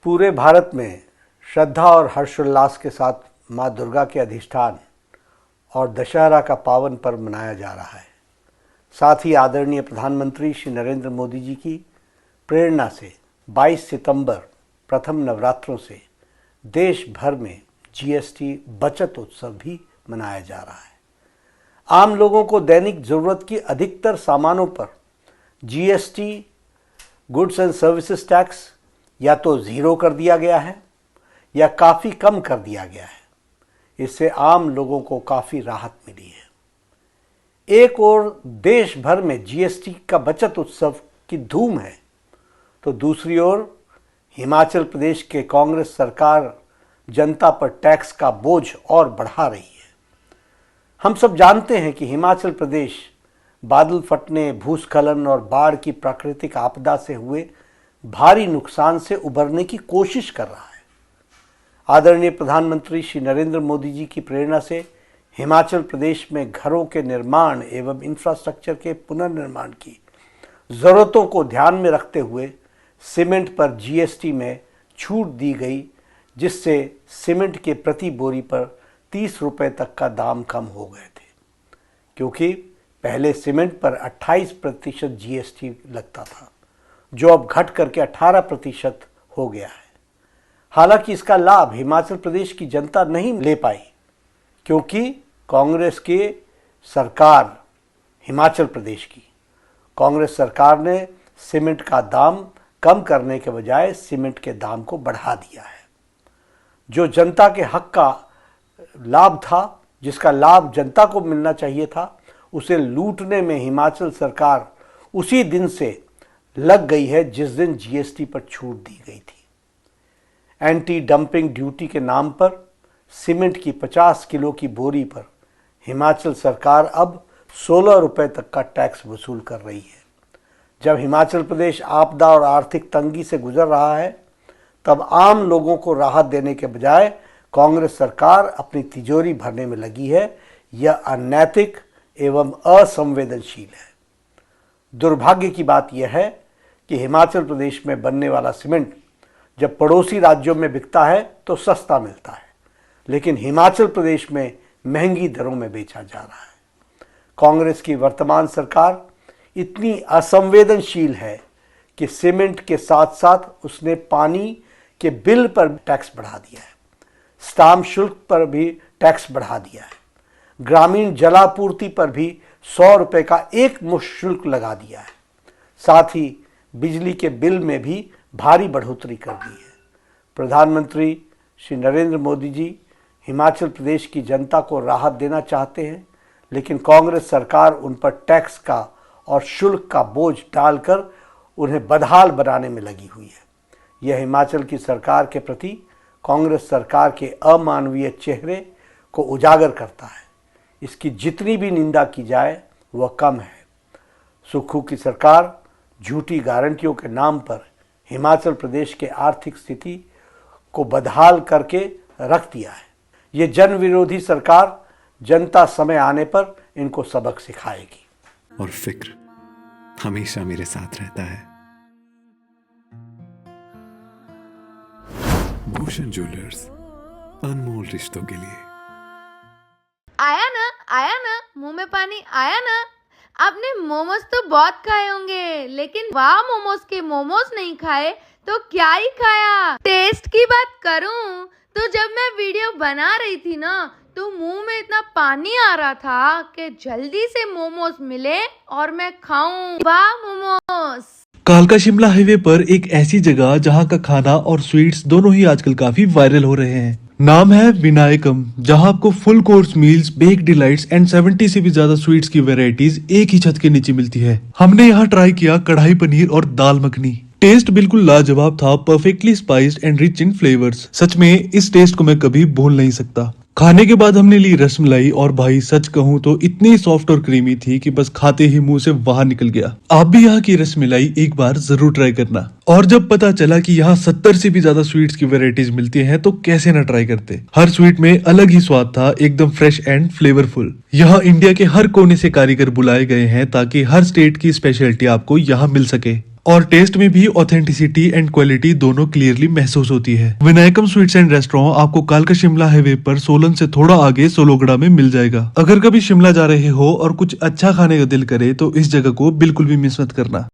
पूरे भारत में श्रद्धा और हर्षोल्लास के साथ माँ दुर्गा के अधिष्ठान और दशहरा का पावन पर्व मनाया जा रहा है। साथ ही आदरणीय प्रधानमंत्री श्री नरेंद्र मोदी जी की प्रेरणा से 22 सितंबर प्रथम नवरात्रों से देश भर में जीएसटी बचत उत्सव भी मनाया जा रहा है। आम लोगों को दैनिक जरूरत की अधिकतर सामानों पर GST goods and services tax या तो ज़ीरो कर दिया गया है या काफ़ी कम कर दिया गया है। इससे आम लोगों को काफ़ी राहत मिली है। एक ओर देश भर में जीएसटी का बचत उत्सव की धूम है, तो दूसरी ओर हिमाचल प्रदेश के कांग्रेस सरकार जनता पर टैक्स का बोझ और बढ़ा रही है। हम सब जानते हैं कि हिमाचल प्रदेश बादल फटने, भूस्खलन और बाढ़ की प्राकृतिक आपदा से हुए भारी नुकसान से उबरने की कोशिश कर रहा है। आदरणीय प्रधानमंत्री श्री नरेंद्र मोदी जी की प्रेरणा से हिमाचल प्रदेश में घरों के निर्माण एवं इंफ्रास्ट्रक्चर के पुनर्निर्माण की ज़रूरतों को ध्यान में रखते हुए सीमेंट पर जीएसटी में छूट दी गई, जिससे सीमेंट के प्रति बोरी पर 30 रुपये तक का दाम कम हो गए थे, क्योंकि पहले सीमेंट पर 28% जीएसटी लगता था, जो अब घट करके 18% हो गया है। हालांकि इसका लाभ हिमाचल प्रदेश की जनता नहीं ले पाई, क्योंकि कांग्रेस की सरकार, हिमाचल प्रदेश की कांग्रेस सरकार ने सीमेंट का दाम कम करने के बजाय सीमेंट के दाम को बढ़ा दिया है। जो जनता के हक का लाभ था, जिसका लाभ जनता को मिलना चाहिए था, उसे लूटने में हिमाचल सरकार उसी दिन से लग गई है जिस दिन जीएसटी पर छूट दी गई थी। एंटी डंपिंग ड्यूटी के नाम पर सीमेंट की 50 किलो की बोरी पर हिमाचल सरकार अब 16 रुपये तक का टैक्स वसूल कर रही है। जब हिमाचल प्रदेश आपदा और आर्थिक तंगी से गुजर रहा है, तब आम लोगों को राहत देने के बजाय कांग्रेस सरकार अपनी तिजोरी भरने में लगी है। यह अनैतिक एवं असंवेदनशील है। दुर्भाग्य की बात यह है कि हिमाचल प्रदेश में बनने वाला सीमेंट जब पड़ोसी राज्यों में बिकता है तो सस्ता मिलता है, लेकिन हिमाचल प्रदेश में महंगी दरों में बेचा जा रहा है। कांग्रेस की वर्तमान सरकार इतनी असंवेदनशील है कि सीमेंट के साथ साथ उसने पानी के बिल पर टैक्स बढ़ा दिया है, स्टाम्प शुल्क पर भी टैक्स बढ़ा दिया है, ग्रामीण जलापूर्ति पर भी 100 रुपये का एक मुश्त शुल्क लगा दिया है। साथ ही बिजली के बिल में भी भारी बढ़ोतरी कर दी है। प्रधानमंत्री श्री नरेंद्र मोदी जी हिमाचल प्रदेश की जनता को राहत देना चाहते हैं, लेकिन कांग्रेस सरकार उन पर टैक्स का और शुल्क का बोझ डालकर उन्हें बदहाल बनाने में लगी हुई है। यह हिमाचल की सरकार के प्रति कांग्रेस सरकार के अमानवीय चेहरे को उजागर करता है। इसकी जितनी भी निंदा की जाए वह कम है। सुक्खू की सरकार झूठी गारंटियों के नाम पर हिमाचल प्रदेश के आर्थिक स्थिति को बदहाल करके रख दिया है। ये जन विरोधी सरकार जनता समय आने पर इनको सबक सिखाएगी। और फिक्र हमेशा मेरे साथ रहता है। भूषण ज्वेलर्स, अनमोल रिश्तों के लिए। आया ना, मुंह में पानी आया ना। आपने मोमोज तो बहुत खाए होंगे, लेकिन वाह मोमोज के मोमोज नहीं खाए तो क्या ही खाया। टेस्ट की बात करूं तो जब मैं वीडियो बना रही थी ना, तो मुंह में इतना पानी आ रहा था कि जल्दी से मोमोज मिले और मैं खाऊं। वाह मोमोज। कालका शिमला हाईवे पर एक ऐसी जगह जहां का खाना और स्वीट्स दोनों ही आजकल काफी वायरल हो रहे हैं। नाम है विनायकम, जहां आपको full course meals, bake delights and 70 से भी ज्यादा स्वीट्स की वैरायटीज एक ही छत के नीचे मिलती है। हमने यहाँ ट्राई किया कढ़ाई पनीर और दाल मखनी। टेस्ट बिल्कुल लाजवाब था, perfectly spiced and rich in flavours. सच में इस टेस्ट को मैं कभी भूल नहीं सकता। खाने के बाद हमने ली रसमलाई और भाई सच कहूँ तो इतनी सॉफ्ट और क्रीमी थी कि बस खाते ही मुंह से बाहर निकल गया। आप भी यहाँ की रसमलाई एक बार जरूर ट्राई करना। और जब पता चला कि यहाँ 70 से भी ज्यादा स्वीट्स की वैरायटीज मिलती हैं तो कैसे ना ट्राई करते। हर स्वीट में अलग ही स्वाद था, एकदम फ्रेश एंड फ्लेवरफुल। यहाँ इंडिया के हर कोने से कारीगर बुलाए गए हैं ताकि हर स्टेट की स्पेशलिटी आपको यहाँ मिल सके। और टेस्ट में भी ऑथेंटिसिटी एंड क्वालिटी दोनों क्लियरली महसूस होती है। विनायकम स्वीट्स एंड रेस्टोरेंट आपको कालका शिमला हाईवे पर सोलन से थोड़ा आगे सोलोगड़ा में मिल जाएगा। अगर कभी शिमला जा रहे हो और कुछ अच्छा खाने का दिल करे तो इस जगह को बिल्कुल भी मिस मत करना।